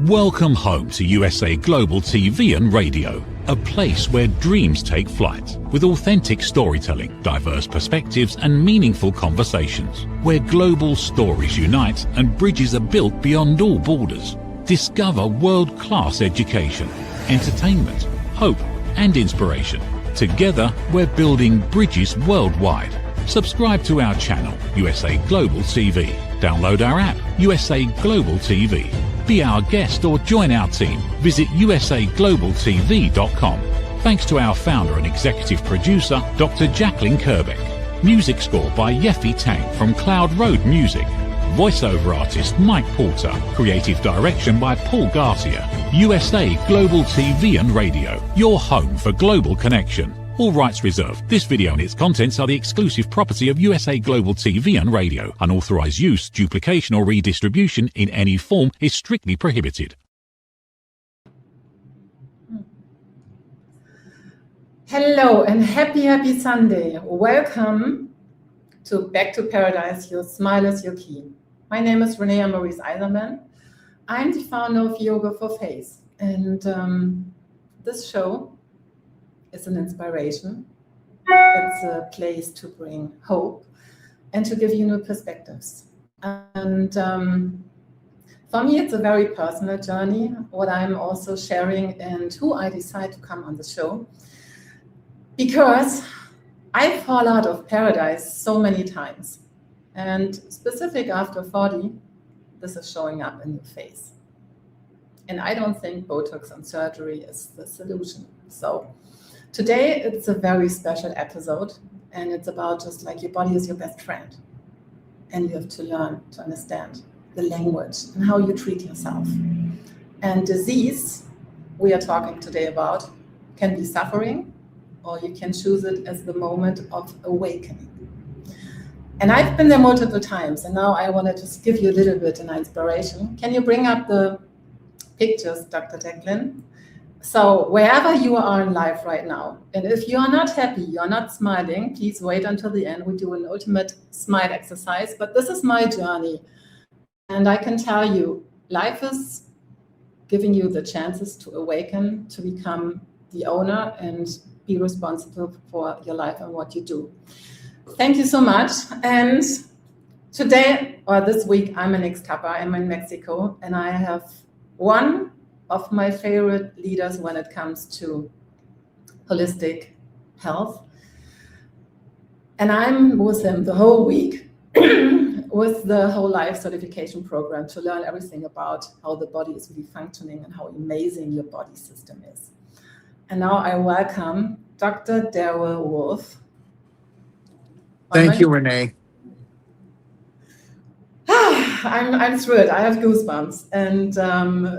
Welcome home to USA Global TV and Radio, a place where dreams take flight, with authentic storytelling, diverse perspectives and meaningful conversations, where global stories unite and bridges are built beyond all borders. Discover world-class education, entertainment, hope and inspiration. Together, we're building bridges worldwide. Subscribe to our channel, USA Global TV. Download our app, USA Global TV. Be our guest or join our team. Visit usaglobaltv.com. Thanks to our founder and executive producer, Dr. Jacalyn Kerbeck. Music score by Yeffy Tang from Cloud Road Music. Voiceover artist Mike Porter. Creative direction by Paul Garcia. USA Global TV and Radio. Your home for global connection. All rights reserved. This video and its contents are the exclusive property of USA Global TV and Radio. Unauthorized use, duplication or redistribution in any form is strictly prohibited. Hello and happy Sunday. Welcome to Back to Paradise, Your Smile is Your Key. My name is Renee Maurice Eiserman. I'm the founder of Yoga for Face, and this show is an inspiration. It's a place to bring hope and to give you new perspectives. And for me, it's a very personal journey, what I'm also sharing and who I decide to come on the show. Because I fall out of paradise so many times. And specific after 40, this is showing up in your face. And I don't think Botox and surgery is the solution. So today, it's a very special episode, and it's about just like your body is your best friend. And you have to learn to understand the language and how you treat yourself. And disease, we are talking today about, can be suffering, or you can choose it as the moment of awakening. And I've been there multiple times, and now I want to just give you a little bit of inspiration. Can you bring up the pictures, Dr. Jacalyn? So wherever you are in life right now, and if you are not happy, you're not smiling, please wait until the end. We do an ultimate smile exercise, but this is my journey. And I can tell you, life is giving you the chances to awaken, to become the owner and be responsible for your life and what you do. Thank you so much. And today, or this week, I'm in Ixtapa, I'm in Mexico, and I have one of my favorite leaders when it comes to holistic health. And I'm with him the whole week with the whole life certification program to learn everything about how the body is really functioning and how amazing your body system is. And now I welcome Dr. Daryl Wolf. Thank you, Renee. I'm thrilled. I have goosebumps. And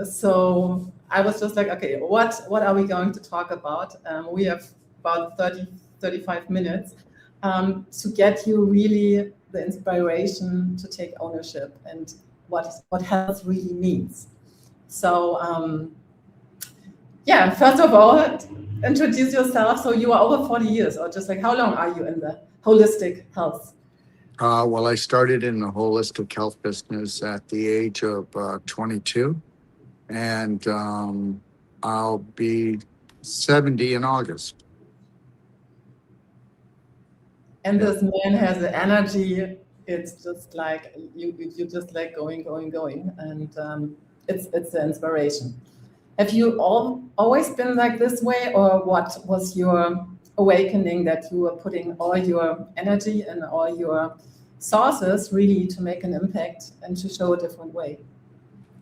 so I was just like, okay, what are we going to talk about? We have about 35 minutes to get you really the inspiration to take ownership and what health really means. So yeah, first of all, introduce yourself. So you are over 40 years, or just like how long are you in the holistic health? Well, I started in the holistic health business at the age of 22, and I'll be 70 in August. And this man has the energy. It's just like you just like going, and it's the inspiration. Have you always been like this way, or what was your awakening that you were putting all your energy and all your sources really to make an impact and to show a different way?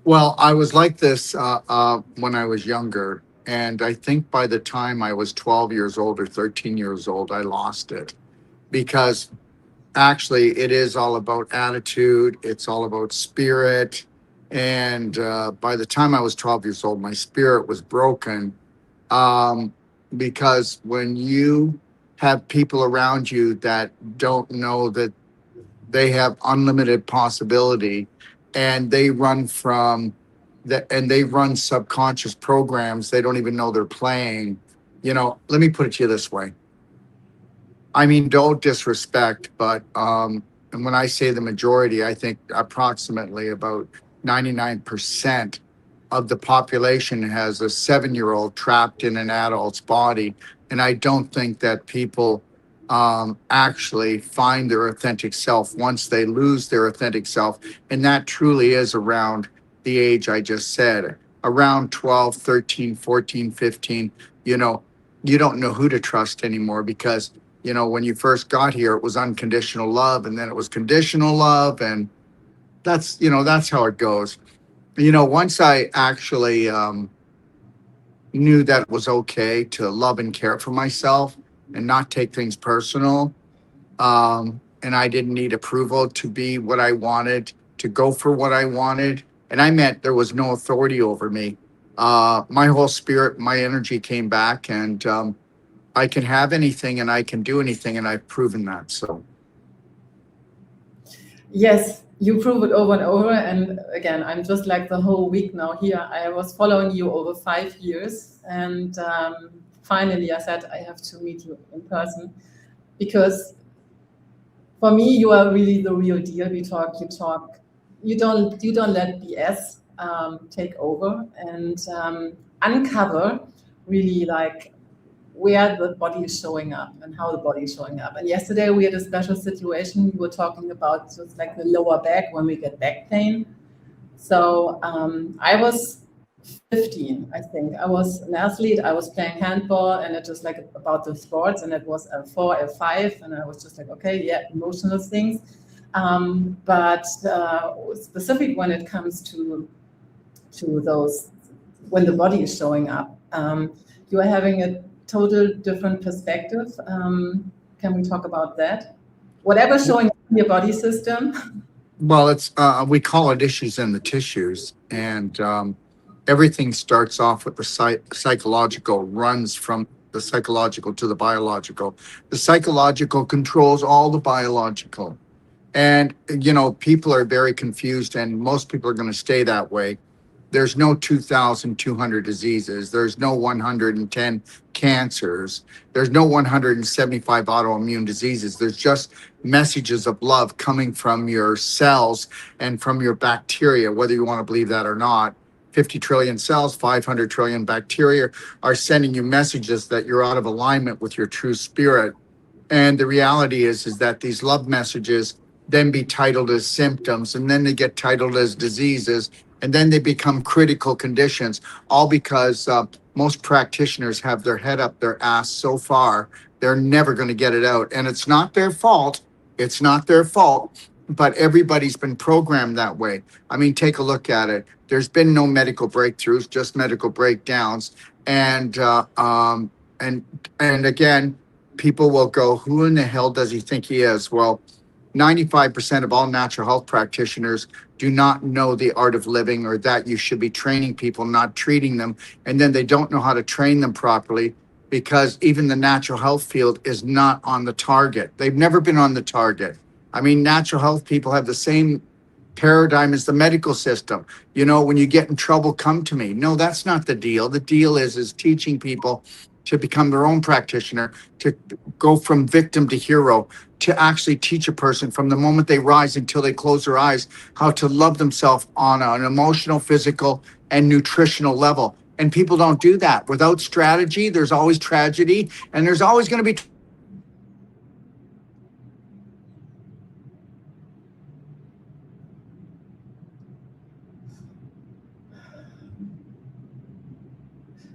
Well, I was like this when I was younger, and I think by the time I was 12 years old or 13 years old, I lost it. Because actually it is all about attitude, it's all about spirit, and by the time I was 12 years old, my spirit was broken, because when you have people around you that don't know that they have unlimited possibility, and they run from that, and they run subconscious programs they don't even know they're playing. You know, let me put it to you this way. I mean, don't disrespect, but and when I say the majority, I think approximately about 99% of the population has a 7-year-old trapped in an adult's body. And I don't think that people actually find their authentic self once they lose their authentic self. And that truly is around the age I just said, around 12, 13, 14, 15. You know, you don't know who to trust anymore because, you know, when you first got here, it was unconditional love, and then it was conditional love. And that's, you know, that's how it goes. You know, once I actually knew that it was okay to love and care for myself and not take things personal, and I didn't need approval to be what I wanted, to go for what I wanted. And I meant there was no authority over me. My whole spirit, my energy came back, and I can have anything and I can do anything, and I've proven that. So. Yes, you prove it over and over. And again, I'm just like the whole week now here. I was following you over 5 years. And finally, I said, I have to meet you in person. Because for me, you are really the real deal. We talk, you talk. You don't let BS take over and uncover really like where the body is showing up and how the body is showing up. And yesterday we had a special situation. We were talking about just like the lower back when we get back pain. So I was 15, I think. I was an athlete. I was playing handball, and it was like about the sports, and it was L4, L5, and I was just like, okay, yeah, emotional things. But specific when it comes to those, when the body is showing up, you are having a total different perspective. Can we talk about that? Whatever's showing up in your body system. Well, it's we call it issues in the tissues, and everything starts off with the psychological, runs from the psychological to the biological. The psychological controls all the biological. And, you know, people are very confused, and most people are going to stay that way. There's no 2,200 diseases. There's no 110 cancers. There's no 175 autoimmune diseases. There's just messages of love coming from your cells and from your bacteria, whether you want to believe that or not. 50 trillion cells, 500 trillion bacteria are sending you messages that you're out of alignment with your true spirit. And the reality is that these love messages then be titled as symptoms, and then they get titled as diseases, and then they become critical conditions, all because most practitioners have their head up their ass so far, they're never going to get it out. And it's not their fault. It's not their fault, but everybody's been programmed that way. I mean, take a look at it. There's been no medical breakthroughs, just medical breakdowns. And again, people will go, who in the hell does he think he is? Well, 95% of all natural health practitioners do not know the art of living, or that you should be training people, not treating them. And then they don't know how to train them properly, because even the natural health field is not on the target. They've never been on the target. I mean, natural health people have the same paradigm as the medical system. You know, when you get in trouble, come to me. No, that's not the deal. The deal is teaching people to become their own practitioner, to go from victim to hero, to actually teach a person from the moment they rise until they close their eyes how to love themselves on an emotional, physical, and nutritional level. And people don't do that. Without strategy, there's always tragedy, and there's always going to be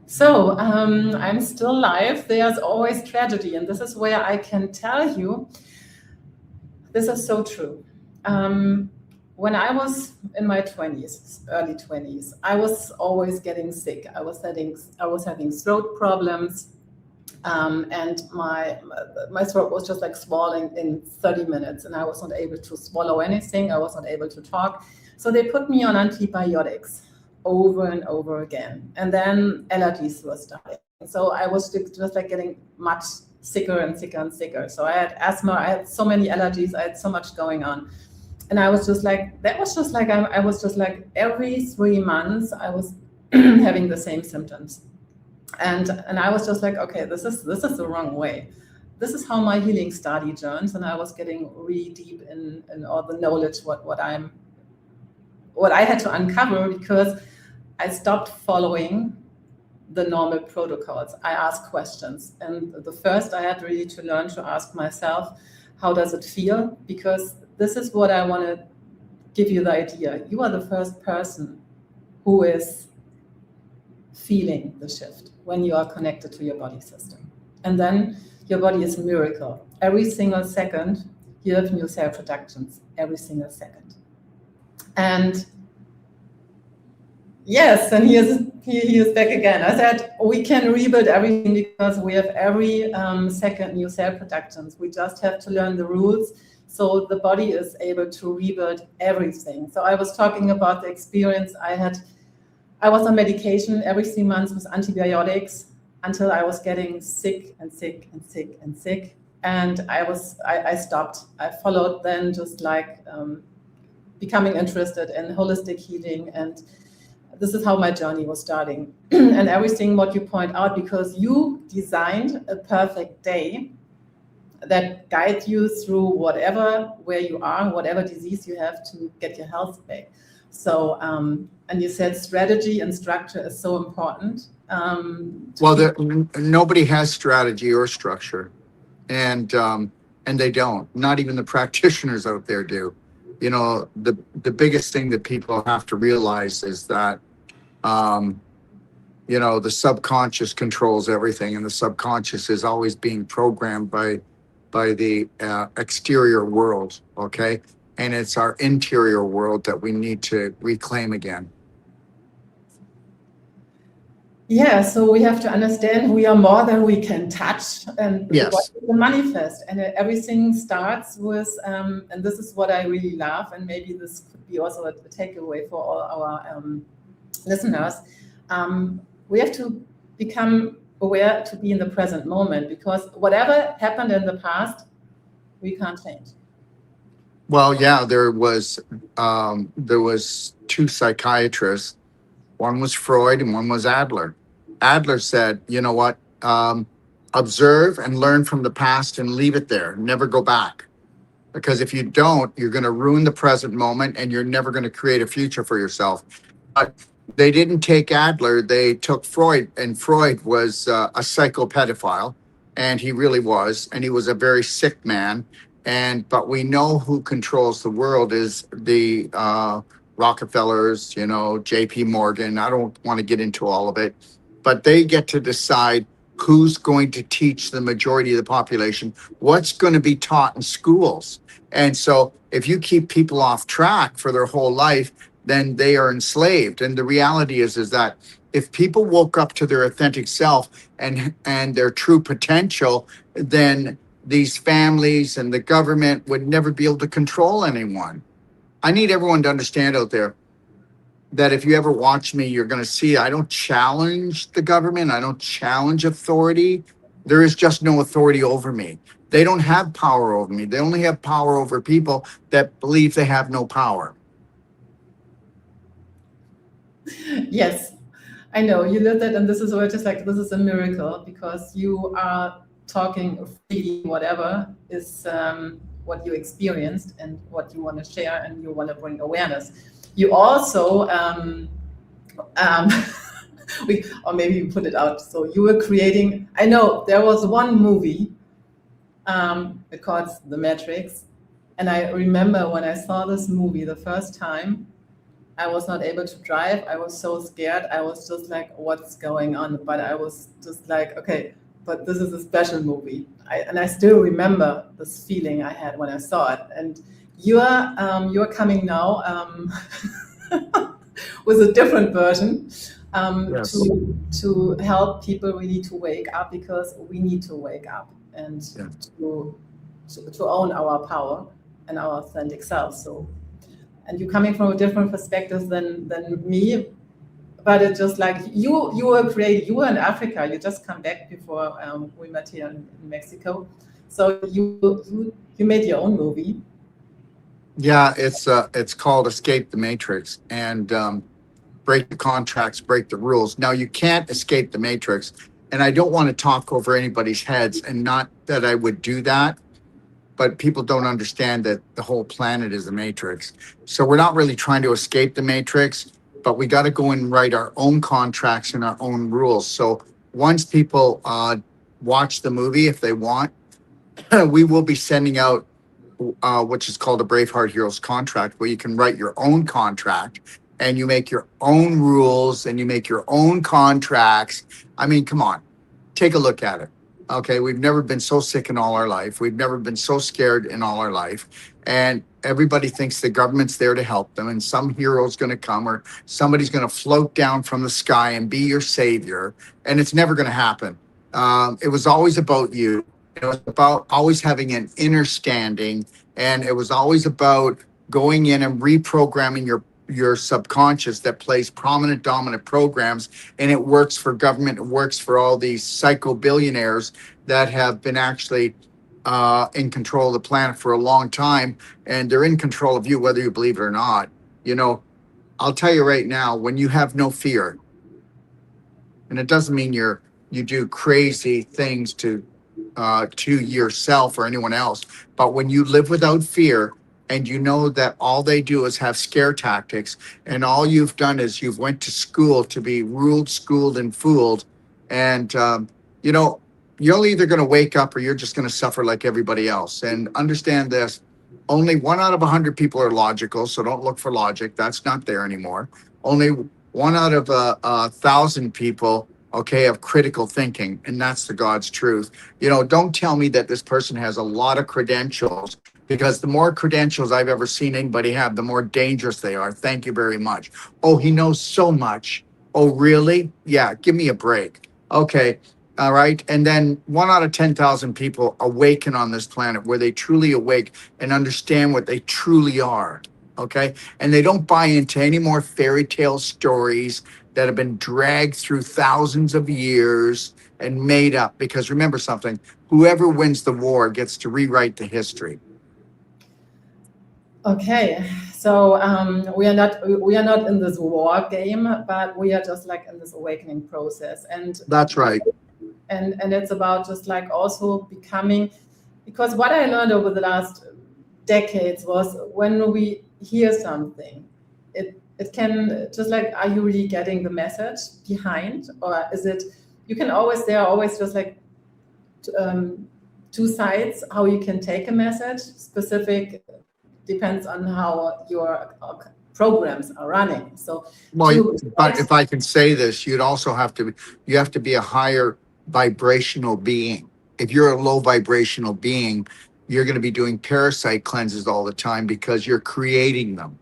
So I'm still live. There's always tragedy. And this is where I can tell you, this is so true. When I was in my 20s, early 20s, I was always getting sick. I was having throat problems. And my throat was just like swelling in 30 minutes, and I was not able to swallow anything. I was not able to talk. So they put me on antibiotics over and over again. And then allergies were starting. So I was just like getting much sicker and sicker and sicker. So I had asthma, I had so many allergies, I had so much going on. And I was just like, I was just like every 3 months I was having the same symptoms. And I was just like, okay, this is the wrong way. This is how my healing study journeys. And I was getting really deep in all the knowledge, what I had to uncover, because I stopped following the normal protocols. I asked questions. And the first I had really to learn to ask myself, how does it feel? Because this is what I want to give you the idea. You are the first person who is feeling the shift when you are connected to your body system. And then your body is a miracle. Every single second, you have new cell productions, every single second. And yes, and he is back again. I said we can rebuild everything because we have every second new cell productions. We just have to learn the rules so the body is able to rebuild everything. So I was talking about the experience I had. I was on medication every 3 months with antibiotics until I was getting sick and sick and sick and sick. And I stopped. I followed then just like becoming interested in holistic healing, and this is how my journey was starting. And everything what you point out, because you designed a perfect day that guides you through where you are, whatever disease you have to get your health back. So, and you said strategy and structure is so important. Nobody has strategy or structure, and they don't. Not even the practitioners out there do. You know, the biggest thing that people have to realize is that, you know, the subconscious controls everything, and the subconscious is always being programmed by the exterior world, okay? And it's our interior world that we need to reclaim again. Yeah, so we have to understand we are more than we can touch, and yes, the manifest, and everything starts with, and this is what I really love, and maybe this could be also a takeaway for all our listeners. We have to become aware to be in the present moment, because whatever happened in the past, we can't change. Well, yeah, there was 2 psychiatrists. One was Freud and one was Adler. Adler said, you know what, observe and learn from the past and leave it there. Never go back. Because if you don't, you're going to ruin the present moment and you're never going to create a future for yourself. But they didn't take Adler, they took Freud, and Freud was a psychopedophile, and he really was, and he was a very sick man. But we know who controls the world is the Rockefellers, you know, JP Morgan. I don't want to get into all of it, but they get to decide who's going to teach the majority of the population, what's going to be taught in schools. And so if you keep people off track for their whole life, then they are enslaved. And the reality is that if people woke up to their authentic self and their true potential, then these families and the government would never be able to control anyone. I need everyone to understand out there that if you ever watch me, you're going to see I don't challenge the government. I don't challenge authority. There is just no authority over me. They don't have power over me. They only have power over people that believe they have no power. Yes, I know you lived it, and this is where just like this is a miracle, because you are talking freely, whatever is what you experienced and what you want to share, and you want to bring awareness. You also or maybe you put it out. So you were creating. I know there was one movie, it called The Matrix, and I remember when I saw this movie the first time, I was not able to drive. I was so scared. I was just like, what's going on? But I was just like, okay, but this is a special movie. I still remember this feeling I had when I saw it. And you're coming now with a different version Yes. to help people really to wake up, because we need to wake up and to own our power and our authentic self. So, and you're coming from a different perspective than me, but it's just like you were created. You were in Africa. You just come back before we met here in Mexico. So you made your own movie. Yeah, it's called Escape the Matrix, and break the contracts, break the rules. Now, you can't escape the Matrix, and I don't want to talk over anybody's heads, and not that I would do that, but people don't understand that the whole planet is the Matrix. So we're not really trying to escape the Matrix. but we got to go and write our own contracts and our own rules. So once people watch the movie, if they want, we will be sending out which is called a Braveheart Heroes contract, where you can write your own contract and you make your own rules and you make your own contracts. I mean, come on, take a look at it. Okay, we've never been so sick in all our life. We've never been so scared in all our life. And everybody thinks the government's there to help them, and some hero's going to come, or somebody's going to float down from the sky and be your savior. And it's never going to happen. It was always about you. It was about always having an inner standing, and it was always about going in and reprogramming your subconscious that plays prominent, dominant programs, and it works for government. It works for all these psycho billionaires that have been actually in control of the planet for a long time, and they're in control of you, whether you believe it or not. You know, I'll tell you right now, when you have no fear, and it doesn't mean you do crazy things to yourself or anyone else, but when you live without fear, and you know that all they do is have scare tactics, and all you've done is you've went to school to be ruled, schooled, and fooled, and you know, you're either going to wake up or you're just going to suffer like everybody else. And understand this: only 1 out of 100 people are logical, so don't look for logic. That's not there anymore. Only 1 out of 1,000 people, okay, have critical thinking, and that's the God's truth. You know, don't tell me that this person has a lot of credentials, because the more credentials I've ever seen anybody have, the more dangerous they are. Thank you very much. Oh, he knows so much. Oh, really? Yeah, give me a break. Okay, all right. And then 1 out of 10,000 people awaken on this planet, where they truly awake and understand what they truly are. Okay, and they don't buy into any more fairy tale stories that have been dragged through thousands of years and made up. Because remember something: whoever wins the war gets to rewrite the history. Okay, so we are not in this war game, but we are just like in this awakening process, and that's right. And it's about just like also becoming, because what I learned over the last decades was, when we hear something, it can just like, are you really getting the message behind, or is it, there are always just like two sides how you can take a message. Specific depends on how your programs are running. So, but if I can say this, you have to be a higher vibrational being. If you're a low vibrational being, you're going to be doing parasite cleanses all the time, because you're creating them.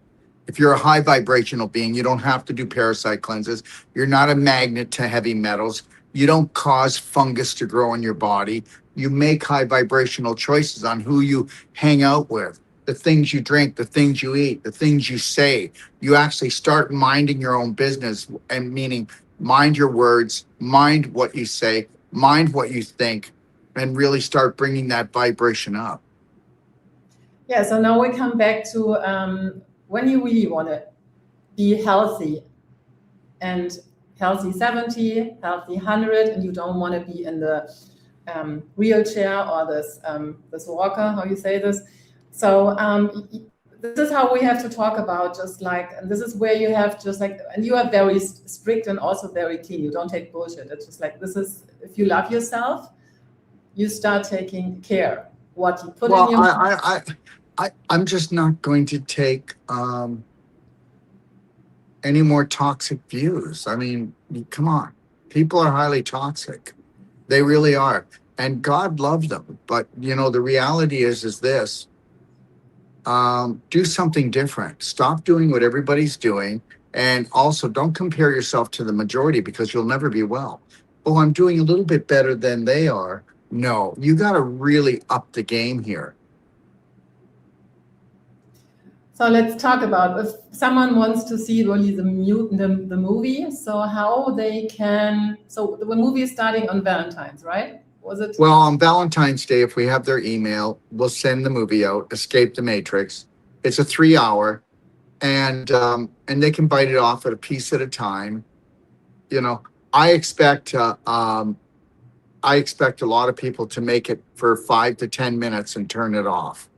If you're a high vibrational being, you don't have to do parasite cleanses. You're not a magnet to heavy metals. You don't cause fungus to grow in your body. You make high vibrational choices on who you hang out with, the things you drink, the things you eat, the things you say. You actually start minding your own business, and meaning mind your words, mind what you say, mind what you think, and really start bringing that vibration up. Yeah, so now we come back to when you really want to be healthy, and healthy 70, healthy 100, and you don't want to be in the wheelchair or this walker, how you say this. So this is how we have to talk about, just like, and this is where you have just like, and you are very strict and also very clean. You don't take bullshit. It's just like, this is, if you love yourself, you start taking care what you put in your. I'm just not going to take any more toxic views. I mean, come on. People are highly toxic. They really are. And God loves them. But, you know, the reality is this. Do something different. Stop doing what everybody's doing. And also, don't compare yourself to the majority, because you'll never be well. Oh, I'm doing a little bit better than they are. No, you got to really up the game here. So let's talk about, if someone wants to see really the movie, so how they can, so the movie is starting on Valentine's, right? Was it? Well, on Valentine's Day, if we have their email, we'll send the movie out, Escape the Matrix. It's a 3-hour, and they can bite it off at a piece at a time. You know, I expect a lot of people to make it for 5 to 10 minutes and turn it off.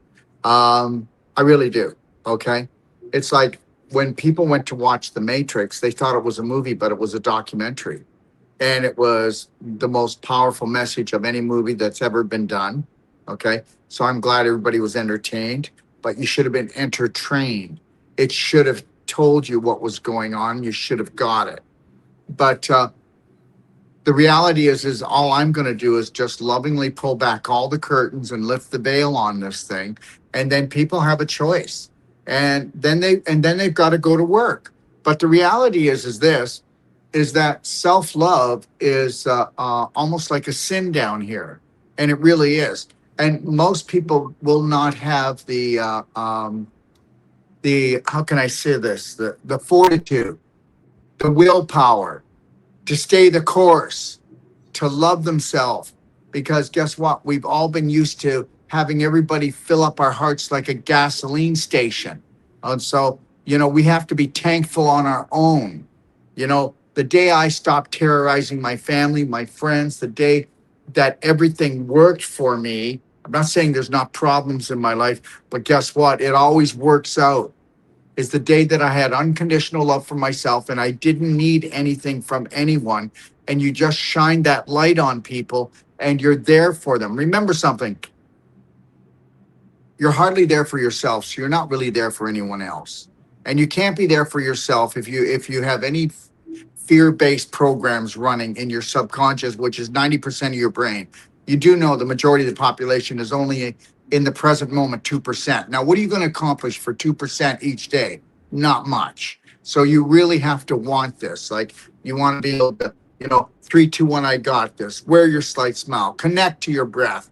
I really do. Okay. It's like when people went to watch The Matrix, they thought it was a movie, but it was a documentary. And it was the most powerful message of any movie that's ever been done. Okay. So I'm glad everybody was entertained, but you should have been entertained. It should have told you what was going on. You should have got it. But the reality is all I'm going to do is just lovingly pull back all the curtains and lift the veil on this thing. And then people have a choice. And then they've got to go to work. But the reality is that self-love is almost like a sin down here. And it really is. And most people will not have the how can I say this? The fortitude, the willpower to stay the course, to love themselves. Because guess what? We've all been used to having everybody fill up our hearts like a gasoline station. And so, we have to be thankful on our own. The day I stopped terrorizing my family, my friends, the day that everything worked for me, I'm not saying there's not problems in my life, but guess what? It always works out. Is the day that I had unconditional love for myself and I didn't need anything from anyone. And you just shine that light on people and you're there for them. Remember something. You're hardly there for yourself, so you're not really there for anyone else. And you can't be there for yourself if you have any fear-based programs running in your subconscious, which is 90% of your brain. You do know the majority of the population is only in the present moment 2%. Now, what are you going to accomplish for 2% each day? Not much. So you really have to want this. Like, you want to be able to, 3, 2, 1, I got this. Wear your slight smile. Connect to your breath.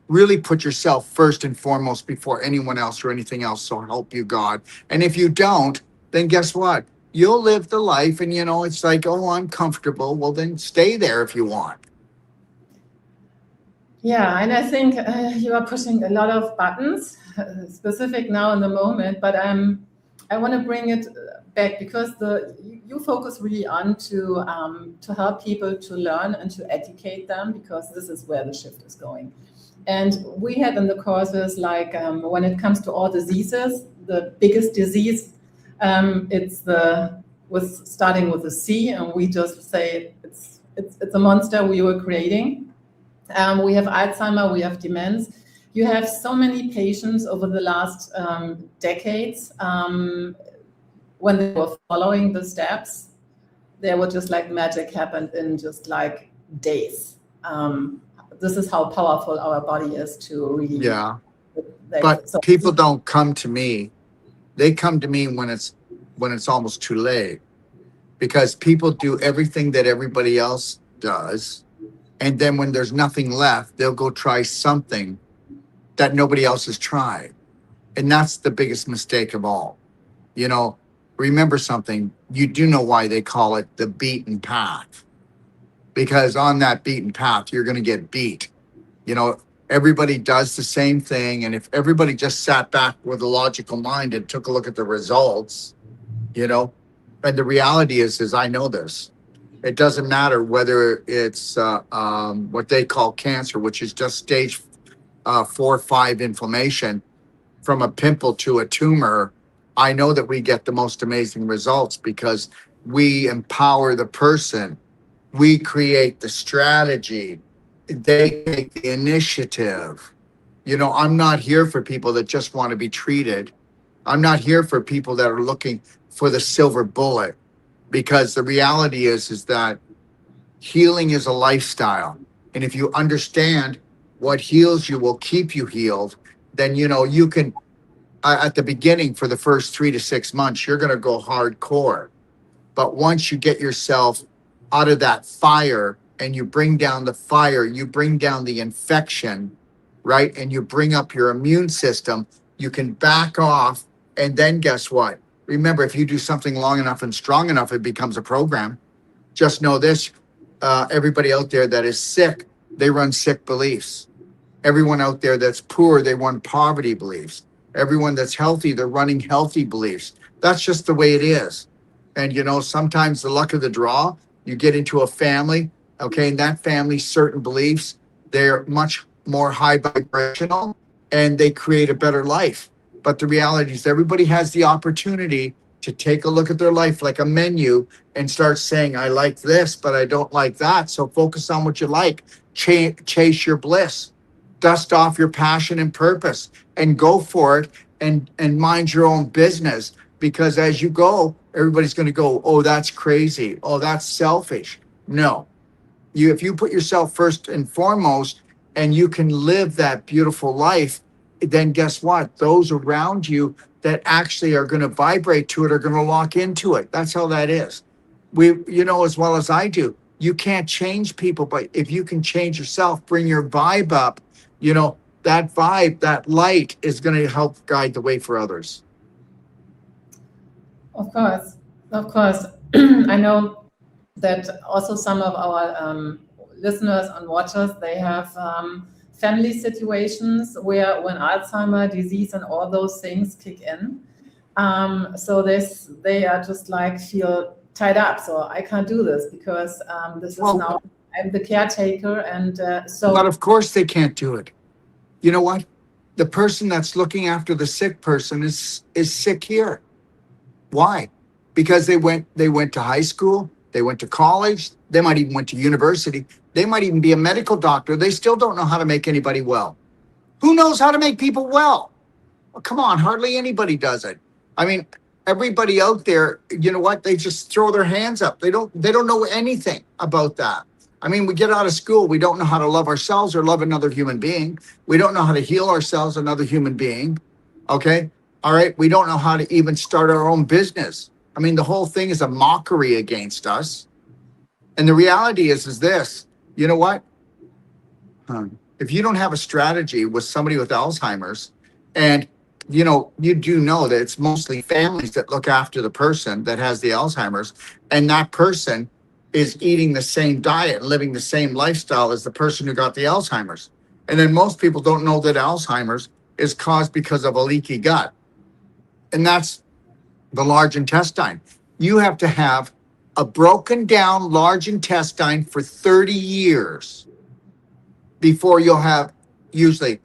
Really put yourself first and foremost before anyone else or anything else. So help you God. And if you don't, then guess what? You'll live the life and, it's like, oh, I'm comfortable. Well, then stay there if you want. Yeah, and I think you are pushing a lot of buttons, specific now in the moment, but I want to bring it back because you focus really on to help people to learn and to educate them, because this is where the shift is going. And we had in the courses, like when it comes to all diseases, the biggest disease, it's starting with a C, and we just say it's a monster we were creating. We have Alzheimer, we have demence. You have so many patients over the last decades. When they were following the steps, there were just like magic happened in just like days. This is how powerful our body is to really. Yeah. But people don't come to me. They come to me when it's almost too late, because people do everything that everybody else does. And then when there's nothing left, they'll go try something that nobody else has tried. And that's the biggest mistake of all. Remember something. You do know why they call it the beaten path. Because on that beaten path, you're going to get beat. Everybody does the same thing. And if everybody just sat back with a logical mind and took a look at the results, and the reality is I know this. It doesn't matter whether it's what they call cancer, which is just stage 4 or 5 inflammation, from a pimple to a tumor. I know that we get the most amazing results because we empower the person. We create the strategy. They take the initiative. I'm not here for people that just want to be treated. I'm not here for people that are looking for the silver bullet. Because the reality is that healing is a lifestyle. And if you understand what heals you will keep you healed, then, you can, at the beginning for the first 3 to 6 months, you're going to go hardcore. But once you get yourself out of that fire and you bring down the fire, you bring down the infection, right? And you bring up your immune system, you can back off. And then guess what? Remember, if you do something long enough and strong enough, it becomes a program. Just know this, everybody out there that is sick, they run sick beliefs. Everyone out there that's poor, they run poverty beliefs. Everyone that's healthy, they're running healthy beliefs. That's just the way it is. And, sometimes the luck of the draw, you get into a family, okay, and that family's certain beliefs, they're much more high vibrational and they create a better life. But the reality is everybody has the opportunity to take a look at their life like a menu and start saying, I like this, but I don't like that. So focus on what you like. Chase your bliss. Dust off your passion and purpose and go for it and mind your own business. Because as you go, everybody's going to go, oh, that's crazy. Oh, that's selfish. No. If you put yourself first and foremost and you can live that beautiful life, then guess what? Those around you that actually are going to vibrate to it are going to lock into it. That's how that is. You know, as well as I do, you can't change people, but if you can change yourself, bring your vibe up, you know, that vibe, that light is going to help guide the way for others. Of course, of course. I know that also some of our listeners and watchers, they have family situations where when Alzheimer disease and all those things kick in, so they are just like feel tied up. So I can't do this because this is now I'm the caretaker, and so. But of course they can't do it. You know what? The person that's looking after the sick person is sick here. Why? Because they went to high school, they went to college, they might even went to university, they might even be a medical doctor. They still don't know how to make anybody well. Who knows how to make people well? Well, come on, hardly anybody does it. I mean, everybody out there, you know what? They just throw their hands up. They don't know anything about that. I mean, we get out of school, we don't know how to love ourselves or love another human being. We don't know how to heal ourselves, another human being. Okay? All right, we don't know how to even start our own business. I mean, the whole thing is a mockery against us. And the reality is this, you know what? If you don't have a strategy with somebody with Alzheimer's, and you know, you do know that it's mostly families that look after the person that has the Alzheimer's, and that person is eating the same diet and living the same lifestyle as the person who got the Alzheimer's. And then most people don't know that Alzheimer's is caused because of a leaky gut. And that's the large intestine. You have to have a broken down large intestine for 30 years before you'll have, usually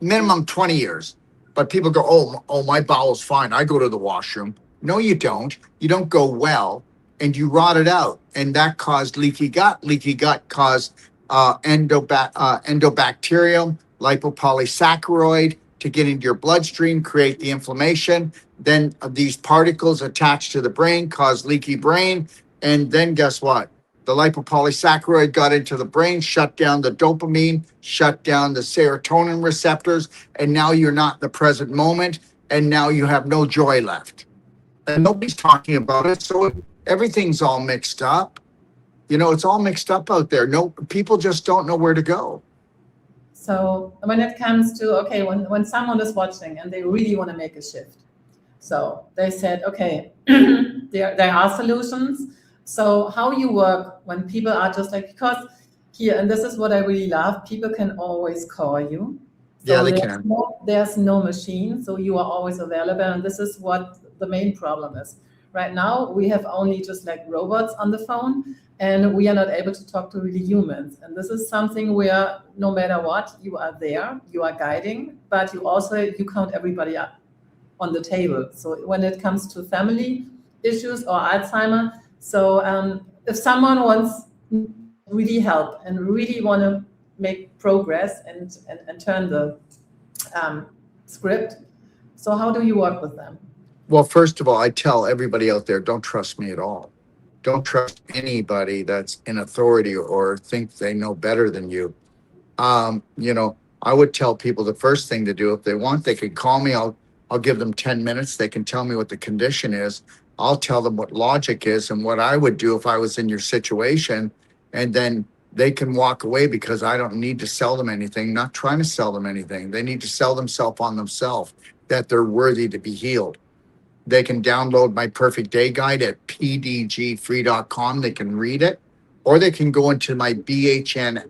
minimum 20 years. But people go, oh, my bowel's fine. I go to the washroom. No, you don't. You don't go well, and you rot it out. And that caused leaky gut. Leaky gut caused endobacterium, lipopolysaccharide to get into your bloodstream, create the inflammation. Then these particles attach to the brain, cause leaky brain. And then guess what? The lipopolysaccharide got into the brain, shut down the dopamine, shut down the serotonin receptors. And now you're not in the present moment. And now you have no joy left. And nobody's talking about it. So everything's all mixed up. You know, it's all mixed up out there. No, people just don't know where to go. So when it comes to, okay, when someone is watching and they really want to make a shift, so they said, okay, there are solutions. So how you work when people are just like, because here, and this is what I really love, people can always call you. So yeah, they can. There's no machine, so you are always available. And this is what the main problem is. Right now, we have only just like robots on the phone, and we are not able to talk to really humans. And this is something where no matter what, you are there, you are guiding, but you count everybody up on the table. So when it comes to family issues or Alzheimer, so if someone wants really help and really want to make progress and turn the script, so how do you work with them? Well, first of all, I tell everybody out there, don't trust me at all. Don't trust anybody that's in authority or think they know better than you. You know, I would tell people the first thing to do, if they want, they can call me. I'll give them 10 minutes. They can tell me what the condition is. I'll tell them what logic is and what I would do if I was in your situation. And then they can walk away because I don't need to sell them anything, not trying to sell them anything. They need to sell themselves on themselves, that they're worthy to be healed. They can download my Perfect Day Guide at pdgfree.com. They can read it, or they can go into my bhnapp.com.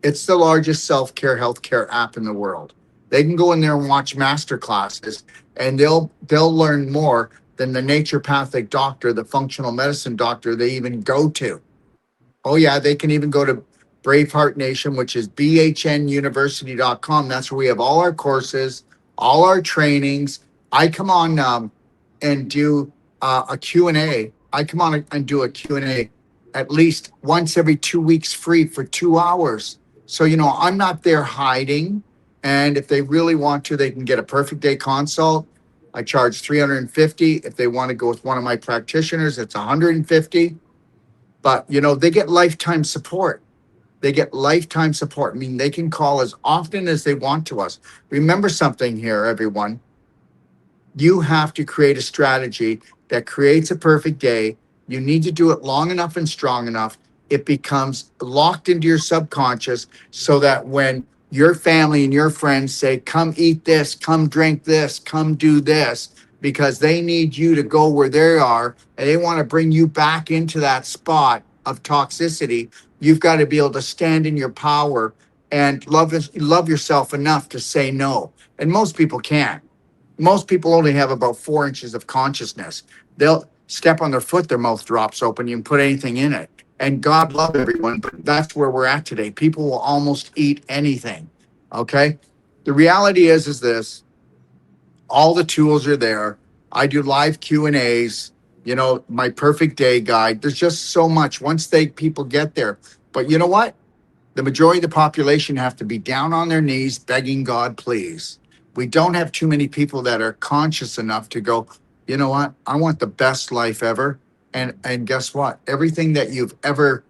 It's the largest self-care healthcare app in the world. They can go in there and watch master classes, and they'll learn more than the naturopathic doctor, the functional medicine doctor they even go to. Oh yeah, they can even go to Braveheart Nation, which is bhnuniversity.com. That's where we have all our courses, all our trainings. I come on and do a Q&A. I come on and do a Q&A at least once every 2 weeks free for 2 hours. So, I'm not there hiding. And if they really want to, they can get a perfect day consult. I charge $350. If they want to go with one of my practitioners, it's $150. But, they get lifetime support. They get lifetime support. I mean, they can call as often as they want to us. Remember something here, everyone. You have to create a strategy that creates a perfect day. You need to do it long enough and strong enough. It becomes locked into your subconscious so that when your family and your friends say, come eat this, come drink this, come do this, because they need you to go where they are and they want to bring you back into that spot of toxicity, you've got to be able to stand in your power and love yourself enough to say no. And most people can't. Most people only have about 4 inches of consciousness. They'll step on their foot, their mouth drops open. You can put anything in it. And God love everyone, but that's where we're at today. People will almost eat anything. Okay? The reality is this. All the tools are there. I do live Q&As, my perfect day guide. There's just so much once people get there. But you know what? The majority of the population have to be down on their knees begging God, please. We don't have too many people that are conscious enough to go, you know what? I want the best life ever. And guess what? Everything that you've ever,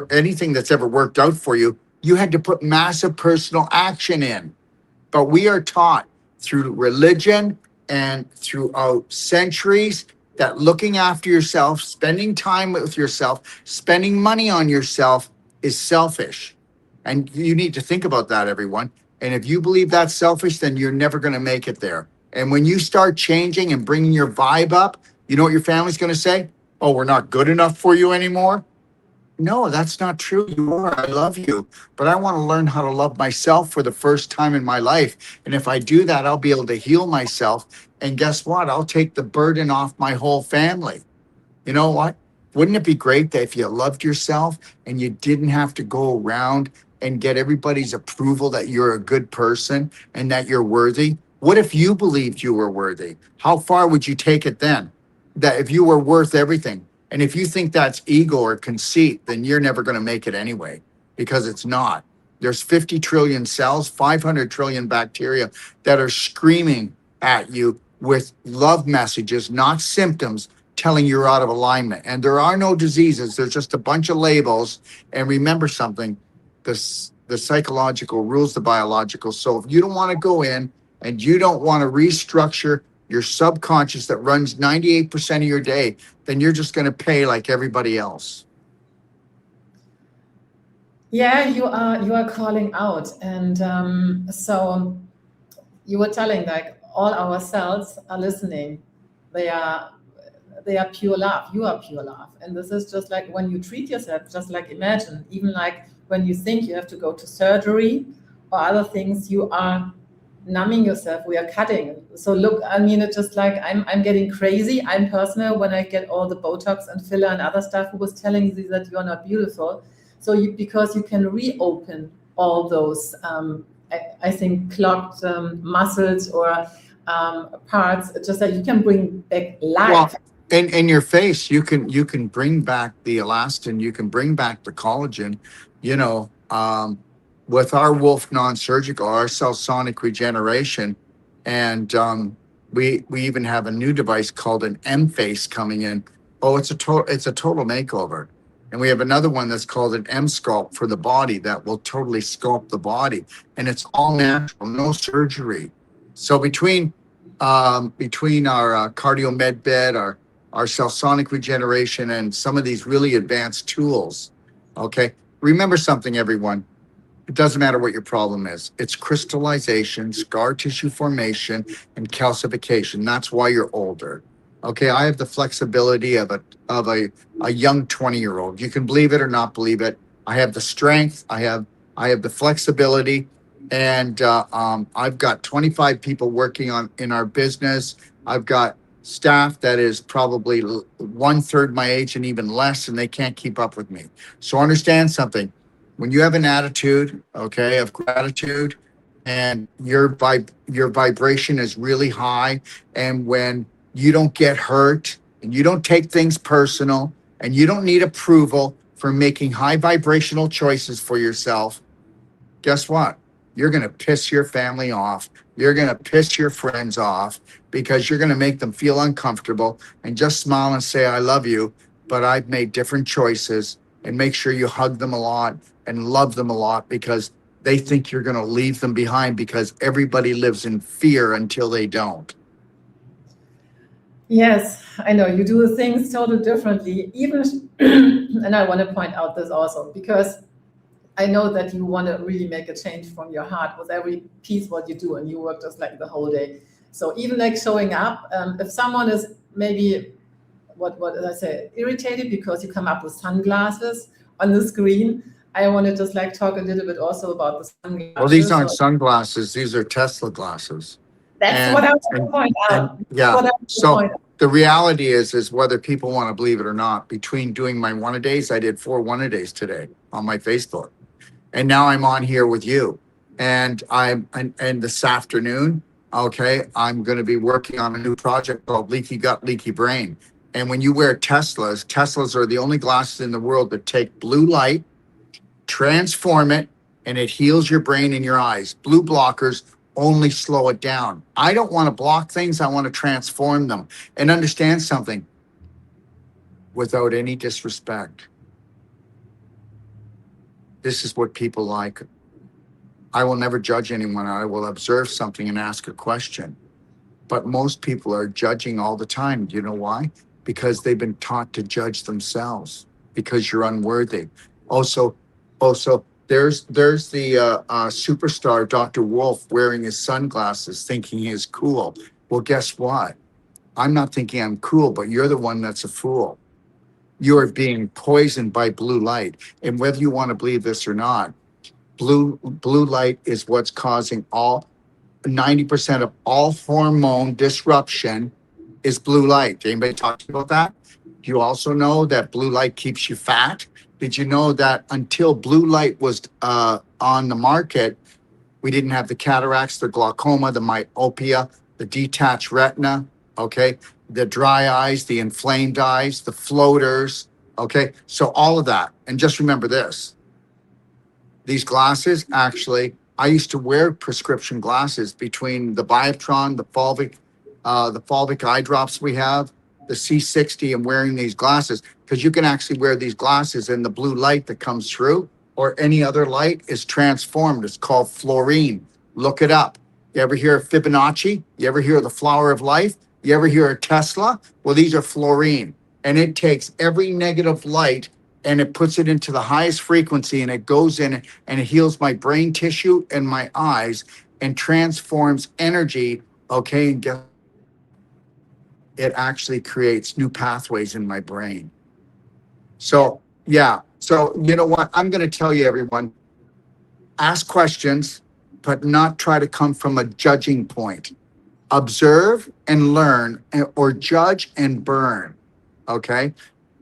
anything that's ever worked out for you, you had to put massive personal action in. But we are taught through religion and throughout centuries that looking after yourself, spending time with yourself, spending money on yourself is selfish. And you need to think about that, everyone. And if you believe that's selfish, then you're never going to make it there. And when you start changing and bringing your vibe up, you know what your family's going to say? Oh, we're not good enough for you anymore. No, that's not true. You are. I love you. But I want to learn how to love myself for the first time in my life. And if I do that, I'll be able to heal myself. And guess what? I'll take the burden off my whole family. You know what? Wouldn't it be great that if you loved yourself and you didn't have to go around and get everybody's approval that you're a good person and that you're worthy? What if you believed you were worthy? How far would you take it then? That if you were worth everything? And if you think that's ego or conceit, then you're never going to make it anyway, because it's not. There's 50 trillion cells, 500 trillion bacteria that are screaming at you with love messages, not symptoms, telling you're out of alignment. And there are no diseases. There's just a bunch of labels. And remember something, the psychological rules the biological. So if you don't want to go in and you don't want to restructure your subconscious that runs 98% of your day, then you're just going to pay like everybody else. Yeah, you are calling out. And so you were telling like all our cells are listening. They are pure love. You are pure love. And this is just like when you treat yourself, just like imagine, even like when you think you have to go to surgery or other things, you are numbing yourself, we are cutting. So look, I mean, it's just like I'm getting crazy. I'm personal when I get all the Botox and filler and other stuff who was telling you that you're not beautiful. So because you can reopen all those, I think, clogged muscles or parts, just that you can bring back life. Well, in your face, you can bring back the elastin, you can bring back the collagen, with our Wolf non-surgical, our cell sonic regeneration, and we even have a new device called an M-Face coming in. Oh, it's a total makeover. And we have another one that's called an M-Sculpt for the body that will totally sculpt the body. And it's all natural, no surgery. So between our cardio med bed, our cell sonic regeneration, and some of these really advanced tools, okay? Remember something, everyone. It doesn't matter what your problem is. It's crystallization, scar tissue formation, and calcification. That's why you're older. Okay, I have the flexibility of a young 20-year-old. You can believe it or not believe it. I have the strength. I have the flexibility, and I've got 25 people working in our business. I've got staff that is probably 1/3 my age and even less, and they can't keep up with me. So understand something. When you have an attitude, okay, of gratitude, and your vibration is really high, and when you don't get hurt and you don't take things personal and you don't need approval for making high vibrational choices for yourself, guess what? You're going to piss your family off. You're going to piss your friends off because you're going to make them feel uncomfortable, and just smile and say, I love you, but I've made different choices, and make sure you hug them a lot and love them a lot because they think you're going to leave them behind, because everybody lives in fear until they don't. Yes, I know you do things totally differently, even, and I want to point out this also because I know that you want to really make a change from your heart with every piece what you do, and you work just like the whole day. So even like showing up, if someone is maybe, what did I say, irritated because you come up with sunglasses on the screen, I want to just like talk a little bit also about the sunglasses. Well, these aren't sunglasses. These are Tesla glasses. That's what I want to point out. Yeah. So the reality is whether people want to believe it or not, between doing my one-a-days, I did 4 one-a-days today on my Facebook. And now I'm on here with you. And and this afternoon, okay, I'm going to be working on a new project called Leaky Gut, Leaky Brain. And when you wear Teslas are the only glasses in the world that take blue light, transform it, and it heals your brain and your eyes. Blue blockers only slow it down. I don't want to block things. I want to transform them. And understand something, without any disrespect, this is what people like. I will never judge anyone. I will observe something and ask a question. But most people are judging all the time. Do you know why? Because they've been taught to judge themselves because you're unworthy. Also, there's the superstar Dr. Wolf wearing his sunglasses thinking he's cool. Well, guess what? I'm not thinking I'm cool, but you're the one that's a fool. You're being poisoned by blue light. And whether you want to believe this or not, blue light is what's causing 90% of all hormone disruption is blue light. Did anybody talk to you about that? Do you also know that blue light keeps you fat? Did you know that until blue light was on the market, we didn't have the cataracts, the glaucoma, the myopia, the detached retina, okay? The dry eyes, the inflamed eyes, the floaters, okay? So all of that. And just remember this. These glasses, actually, I used to wear prescription glasses between the Biotron, the fulvic eye drops we have, the C60, and wearing these glasses, because you can actually wear these glasses and the blue light that comes through or any other light is transformed. It's called fluorine. Look it up. You ever hear of Fibonacci? You ever hear of the flower of life? You ever hear of Tesla? Well, these are fluorine, and it takes every negative light and it puts it into the highest frequency, and it goes in and it heals my brain tissue and my eyes and transforms energy, okay? And it actually creates new pathways in my brain. So, yeah. So, you know what? I'm going to tell you, everyone, ask questions, but not try to come from a judging point. Observe and learn, or judge and burn, okay?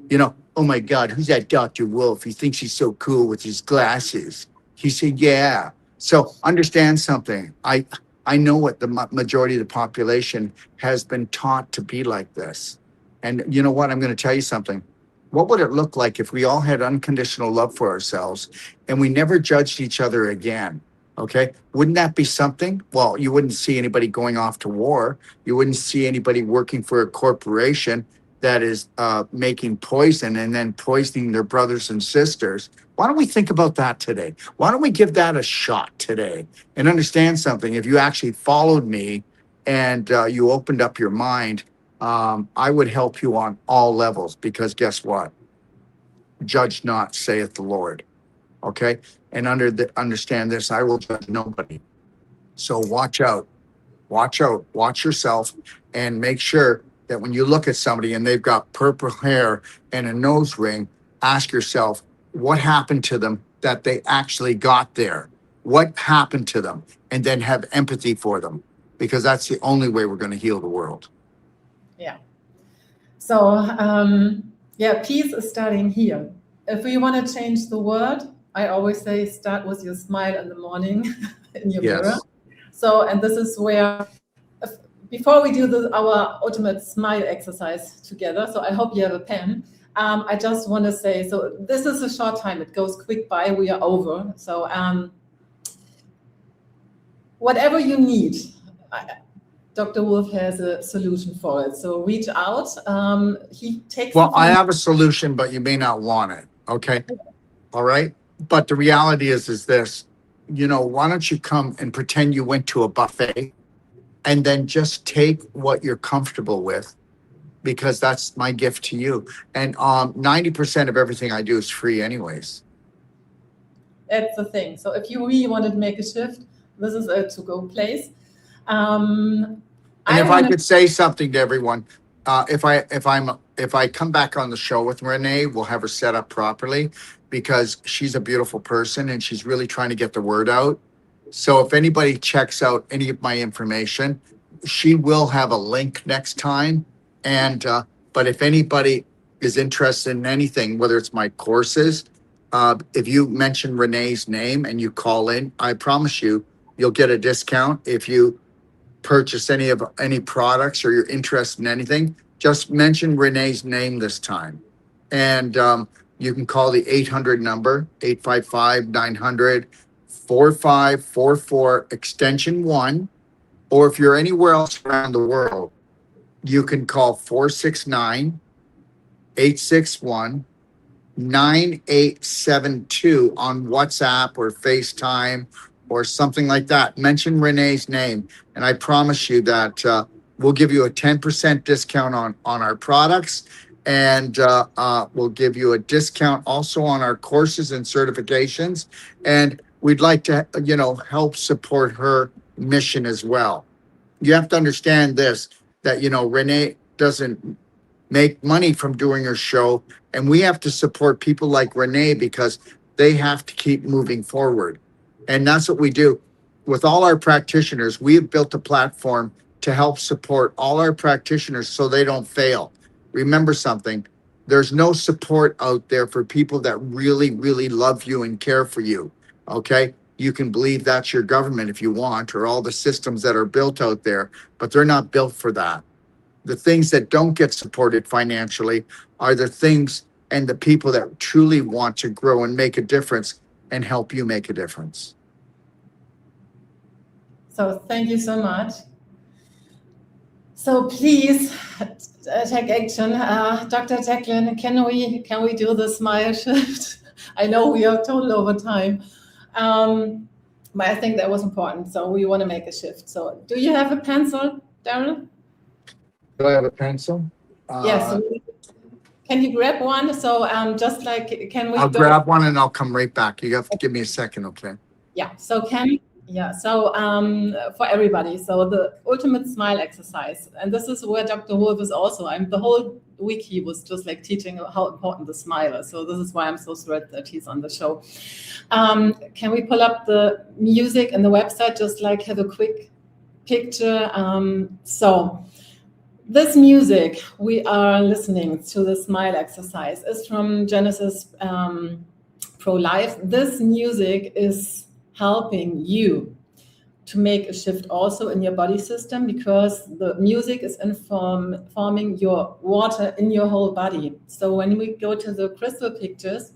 You know, oh my God, who's that Dr. Wolf? He thinks he's so cool with his glasses. He said, yeah. So understand something. I know what the majority of the population has been taught to be like this. And you know what? I'm going to tell you something. What would it look like if we all had unconditional love for ourselves and we never judged each other again? Okay. Wouldn't that be something? Well, you wouldn't see anybody going off to war. You wouldn't see anybody working for a corporation that is making poison and then poisoning their brothers and sisters. Why don't we think about that today? Why don't we give that a shot today and understand something? If you actually followed me and you opened up your mind, I would help you on all levels, because guess what? Judge not, saith the Lord. Okay? And understand this, I will judge nobody. So watch out, watch yourself, and make sure that when you look at somebody and they've got purple hair and a nose ring, ask yourself, what happened to them that they actually got there? What happened to them? And then have empathy for them, because that's the only way we're going to heal the world. Yeah. So yeah, peace is starting here. If we want to change the world, I always say start with your smile in the morning in your mirror. Yes. So, and this is where, before we do our ultimate smile exercise together, so I hope you have a pen. I just want to say, so this is a short time, it goes quick by, we are over. So whatever you need, Dr. Wolf has a solution for it. So reach out. He takes. Well, I have a solution, but you may not want it. Okay. All right. But the reality is this, why don't you come and pretend you went to a buffet and then just take what you're comfortable with, because that's my gift to you. And 90% of everything I do is free anyways. That's the thing. So if you really wanted to make a shift, this is a to-go place. And if I could say something to everyone, if I come back on the show with Renee, we'll have her set up properly, because she's a beautiful person and she's really trying to get the word out. So if anybody checks out any of my information, she will have a link next time. And but if anybody is interested in anything, whether it's my courses, if you mention Renee's name and you call in, I promise you'll get a discount. If you purchase any products or you're interested in anything, just mention Renee's name this time. And you can call the 800 number, 855-900-4544, extension 1. Or if you're anywhere else around the world, you can call 469-861-9872 on WhatsApp or FaceTime or something like that. Mention Renee's name, and I promise you that we'll give you a 10% discount on our products, and we'll give you a discount also on our courses and certifications. And we'd like to, help support her mission as well. You have to understand this, that, Renee doesn't make money from doing her show, and we have to support people like Renee because they have to keep moving forward. And that's what we do. With all our practitioners, we have built a platform to help support all our practitioners so they don't fail. Remember something, there's no support out there for people that really, really love you and care for you, okay? You can believe that's your government if you want, or all the systems that are built out there, but they're not built for that. The things that don't get supported financially are the things and the people that truly want to grow and make a difference and help you make a difference. So thank you so much. So please take action. Dr. Jacalyn, can we do the smile shift? I know we are total over time. But I think that was important. So we want to make a shift. So do you have a pencil, Darren? Do I have a pencil? Yes. Can you grab one? So just like, can we? I'll grab one and I'll come right back. You have to give me a second, okay? Yeah. So for everybody, so the ultimate smile exercise, and this is where Dr. Wolf is also. The whole week he was just like teaching how important the smile is. So this is why I'm so thrilled that he's on the show. Can we pull up the music and the website, just like have a quick picture? So this music we are listening to, the smile exercise, is from Genesis Pro-Life. This music is helping you to make a shift also in your body system, because the music is informing your water in your whole body. So when we go to the crystal pictures,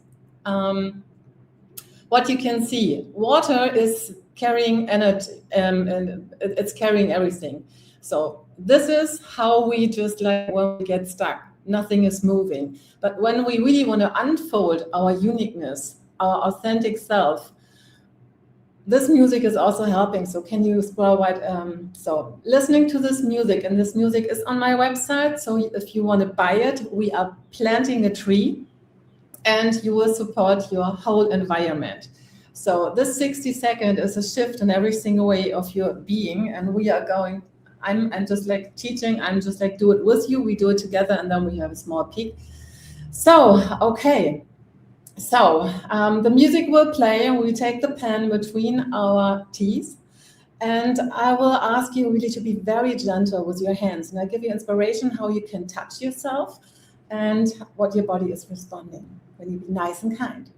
what you can see, water is carrying energy, and it's carrying everything. So this is how we just like when we get stuck, nothing is moving. But when we really want to unfold our uniqueness, our authentic self, this music is also helping. So can you scroll right? So listening to this music, and this music is on my website. So if you want to buy it, we are planting a tree, and you will support your whole environment. So this 60 seconds is a shift in every single way of your being, and we are going. I'm just like teaching. I'm just like do it with you. We do it together, and then we have a small peek. So okay. So the music will play, and we take the pen between our teeth, And I will ask you really to be very gentle with your hands. And I'll give you inspiration how you can touch yourself and what your body is responding. When you be nice and kind.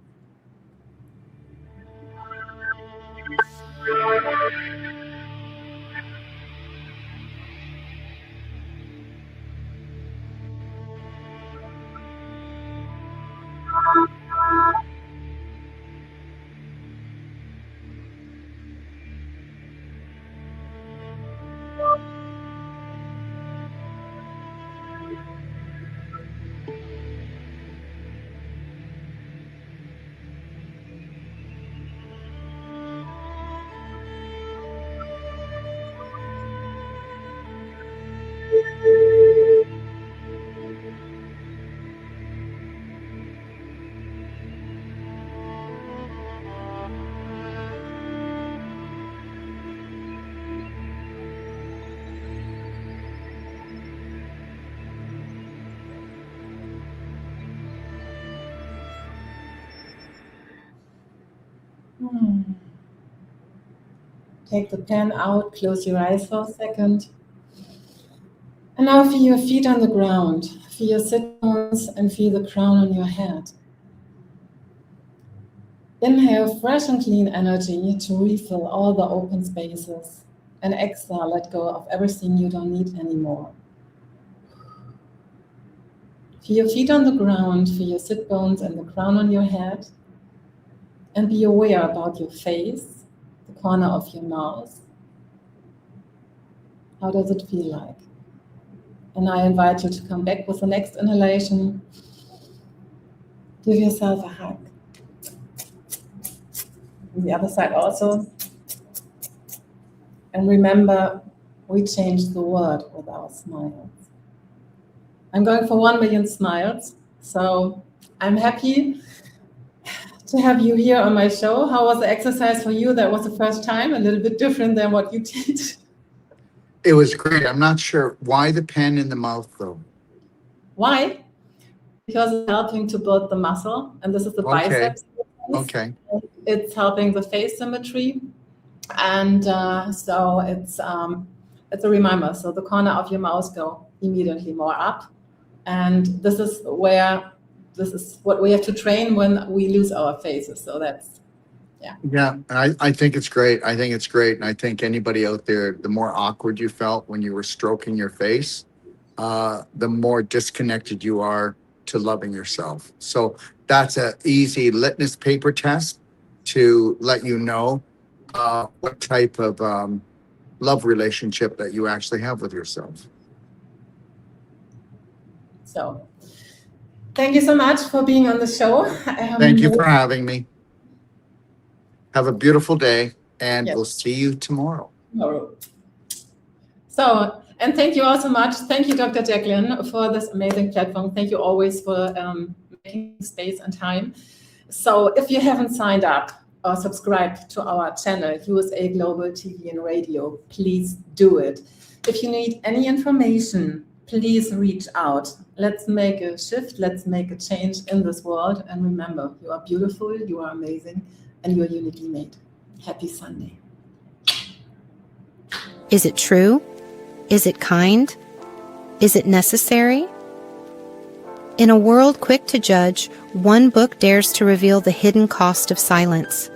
Take the pen out, close your eyes for a second. And now feel your feet on the ground. Feel your sit bones and feel the crown on your head. Inhale fresh and clean energy to refill all the open spaces. And exhale, let go of everything you don't need anymore. Feel your feet on the ground, feel your sit bones and the crown on your head. And be aware about your face, the corner of your mouth. How does it feel like? And I invite you to come back with the next inhalation. Give yourself a hug. On the other side also. And remember, we change the world with our smiles. I'm going for 1 million smiles. So I'm happy to have you here on my show. How was the exercise for you? That was the first time, a little bit different than what you did. It was great. I'm not sure why the pen in the mouth, though. Why? Because it's helping to build the muscle, and this is the biceps. Okay. It's helping the face symmetry, and so it's a reminder. So the corner of your mouth go immediately more up, and this is what we have to train when we lose our faces. So that's, yeah. Yeah, and I think it's great. I think it's great. And I think anybody out there, the more awkward you felt when you were stroking your face, the more disconnected you are to loving yourself. So that's an easy litmus paper test to let you know what type of love relationship that you actually have with yourself. So thank you so much for being on the show. Thank you for having me. Have a beautiful day, and Yes. We'll see you tomorrow. So, and thank you all so much. Thank you, Dr. Jacalyn, for this amazing platform. Thank you always for making space and time. So if you haven't signed up or subscribed to our channel, USA Global TV and Radio, please do it. If you need any information, please reach out. Let's make a shift. Let's make a change in this world. And remember, you are beautiful, you are amazing, and you are uniquely made. Happy Sunday. Is it true? Is it kind? Is it necessary? In a world quick to judge, one book dares to reveal the hidden cost of silence.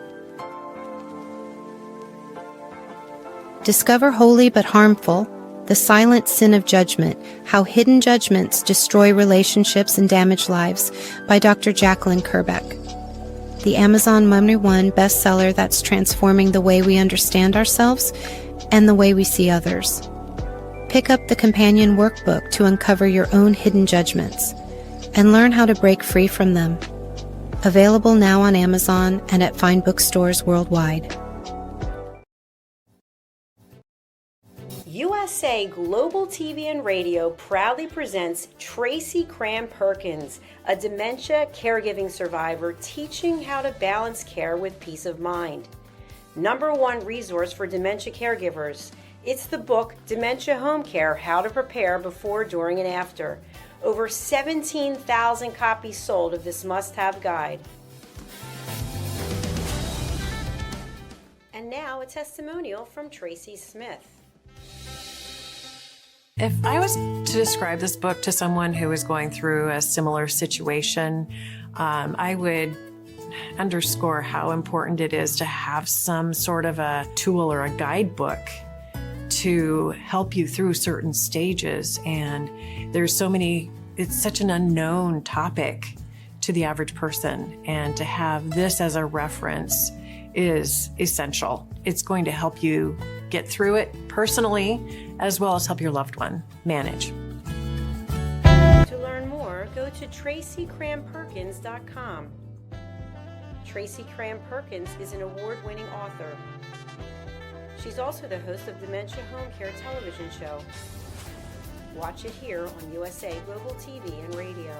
Discover Holy but Harmful, The Silent Sin of Judgment, How Hidden Judgments Destroy Relationships and Damage Lives by Dr. Jacalyn Kerbeck. The Amazon #1 bestseller that's transforming the way we understand ourselves and the way we see others. Pick up the companion workbook to uncover your own hidden judgments and learn how to break free from them. Available now on Amazon and at fine bookstores worldwide. USA Global TV and Radio proudly presents Tracy Cram Perkins, a dementia caregiving survivor teaching how to balance care with peace of mind. #1 resource for dementia caregivers. It's the book Dementia Home Care, How to Prepare Before, During, and After. Over 17,000 copies sold of this must-have guide. And now a testimonial from Tracy Smith. If I was to describe this book to someone who is going through a similar situation, I would underscore how important it is to have some sort of a tool or a guidebook to help you through certain stages. And there's so many, it's such an unknown topic to the average person. And to have this as a reference is essential. It's going to help you get through it personally, as well as help your loved one manage. To learn more, go to TracyCranPerkins.com. Tracy Cran Perkins is an award-winning author. She's also the host of Dementia Home Care television show. Watch it here on USA Global TV and Radio.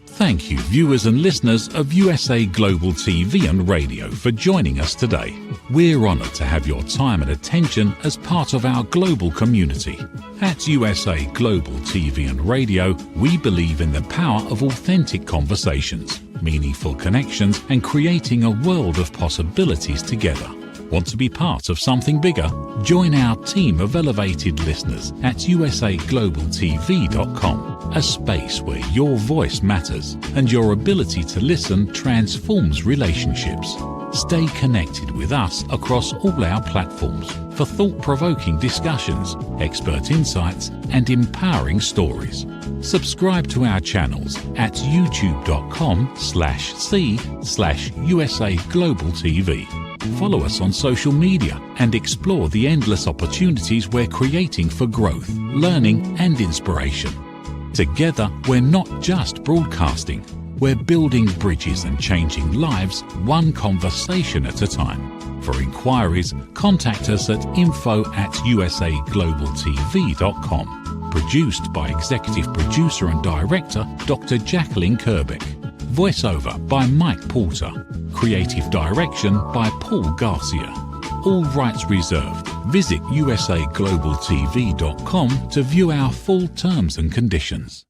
Thank you, viewers and listeners of USA Global TV and Radio, for joining us today. We're honoured to have your time and attention as part of our global community. At USA Global TV and Radio, we believe in the power of authentic conversations, meaningful connections, and creating a world of possibilities together. Want to be part of something bigger? Join our team of elevated listeners at usaglobaltv.com, a space where your voice matters and your ability to listen transforms relationships. Stay connected with us across all our platforms for thought-provoking discussions, expert insights, and empowering stories. Subscribe to our channels at youtube.com/c/USA Global TV. Follow us on social media and explore the endless opportunities we're creating for growth, learning, and inspiration. Together, we're not just broadcasting, we're building bridges and changing lives one conversation at a time. For inquiries, contact us at info@usaglobaltv.com. Produced by Executive Producer and Director Dr. Jacalyn Kerbeck. Voiceover by Mike Porter. Creative direction by Paul Garcia. All rights reserved. Visit usaglobaltv.com to view our full terms and conditions.